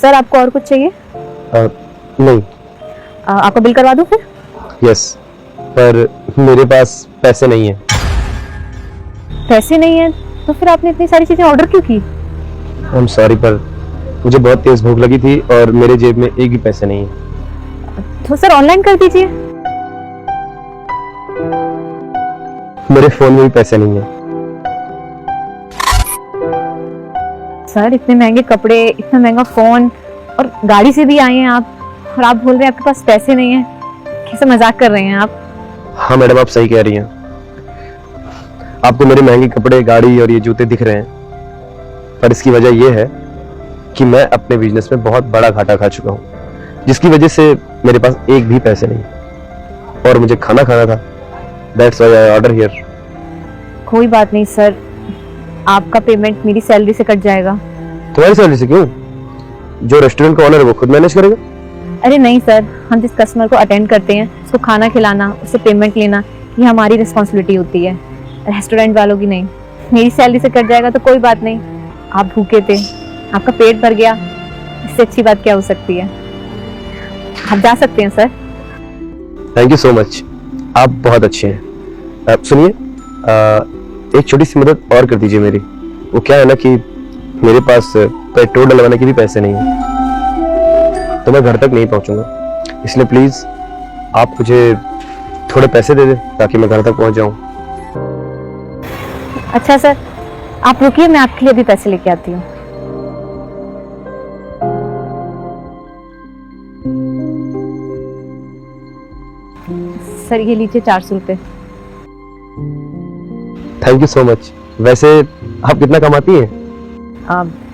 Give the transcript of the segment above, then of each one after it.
Sir आपको और कुछ चाहिए? नहीं। आपको बिल करवा दूं फिर? यस, पर मेरे पास पैसे नहीं है। पैसे नहीं है तो फिर आपने इतनी सारी चीजें ऑर्डर क्यों की? आई एम सॉरी, पर मुझे बहुत तेज भूख लगी थी और मेरे जेब में एक भी पैसे नहीं है। तो सर ऑनलाइन कर दीजिए। मेरे फोन में भी पैसे नहीं है। सर इतने महंगे कपड़े, इतना महंगा फोन और गाड़ी से भी आए हैं आप, और आप बोल रहे हैं आपके पास पैसे नहीं है। कैसे मजाक कर रहे हैं आप? हाँ मैडम, आप सही कह रही हैं। आपको मेरे महंगे कपड़े, गाड़ी और ये जूते दिख रहे हैं, पर इसकी वजह यह है कि मैं अपने बिजनेस में बहुत बड़ा घाटा खा चुका हूँ, जिसकी वजह से मेरे पास एक भी पैसे नहीं और मुझे खाना खाना था। That's why I order here. कोई बात नहीं सर, आपका पेमेंट मेरी सैलरी से कट जाएगा। तुम्हारी सैलरी से क्यों? जो रेस्टोरेंट का ओनर है वो खुद मैनेज करेगा। अरे नहीं सर, हम जिस कस्टमर को अटेंड करते हैं उसको खाना खिलाना, उससे पेमेंट लेना, ये हमारी रिस्पॉन्सिबिलिटी होती है, रेस्टोरेंट वालों की नहीं। मेरी सैलरी से कट जाएगा तो कोई बात नहीं। आप भूखे थे, आपका पेट भर गया, इससे अच्छी बात क्या हो सकती है? आप जा सकते हैं sir. Thank you so much, आप बहुत अच्छे हैं। सुनिए, एक छोटी सी मदद और कर दीजिए मेरी। वो क्या है ना कि मेरे पास पेट्रोल डलवाने के भी पैसे नहीं है, तो मैं घर तक नहीं पहुंचूंगा, इसलिए प्लीज आप मुझे थोड़े पैसे दे दें ताकि मैं घर तक पहुंच जाऊं। अच्छा सर, आप रुकिए, मैं आपके लिए भी पैसे लेके आती हूँ। सर ये लीजिए 400 रुपए। Thank you so much. वैसे आप कितना कमाती हैं?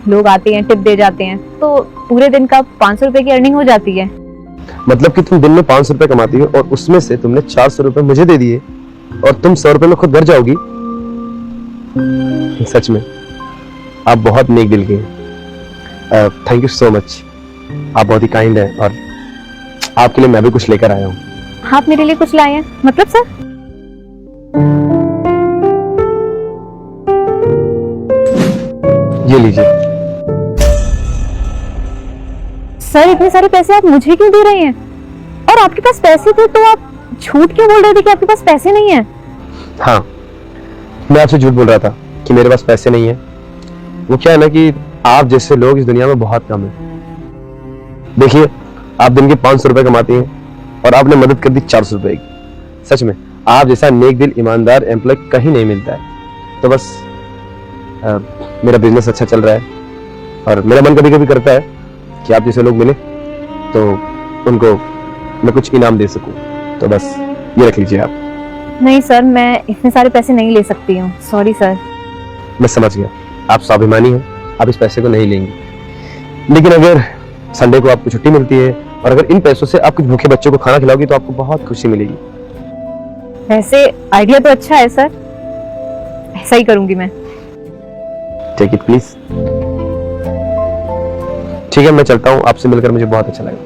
लोग आते हैं, टिप दे जाते हैं, तो पूरे दिन का 500 रुपए की अर्निंग हो जाती है। मतलब कि तुम दिन में 500 रुपए कमाती हो और उसमें से तुमने 400 रुपए मुझे दे दिए और तुम 100 रुपए में खुद घर जाओगी? सच में आप बहुत नेक दिल की हैं। थैंक यू सो मच, आप बहुत ही काइंड हैं और आपके लिए मैं भी कुछ लेकर आया हूँ। आप मेरे लिए कुछ लाए हैं? मतलब सर? ये लीजिए। सर इतने सारे पैसे आप मुझे क्यों दे रहे हैं? और आपके पास पैसे थे तो आप झूठ क्यों बोल रहे थे कि आपके पास पैसे नहीं है? हाँ, मैं आपसे झूठ बोल रहा था कि मेरे पास पैसे नहीं है। वो क्या है ना कि आप जैसे लोग इस दुनिया में बहुत कम हैं। देखिए, आप दिन के 500 रुपए कमाती हैं और आपने मदद कर दी 400 रुपए की। सच में आप जैसा नेक दिल, ईमानदार एम्प्लॉय कहीं नहीं मिलता है। तो बस मेरा बिजनेस अच्छा चल रहा है और मेरा मन कभी कभी करता है कि आप जैसे लोग मिले तो उनको मैं कुछ इनाम दे सकूं। तो बस ये रख लीजिए आप। नहीं सर, मैं इतने सारे पैसे नहीं ले सकती हूँ, सॉरी सर। मैं समझ गया, आप स्वाभिमानी हैं, आप इस पैसे को नहीं लेंगे। लेकिन अगर संडे को आपको छुट्टी मिलती है और अगर इन पैसों से आप कुछ भूखे बच्चों को खाना खिलाओगी तो आपको बहुत खुशी मिलेगी। वैसे आइडिया तो अच्छा है सर, ऐसा ही करूंगी मैं। Take it please. ठीक है, मैं चलता हूँ, आपसे मिलकर मुझे बहुत अच्छा लगा।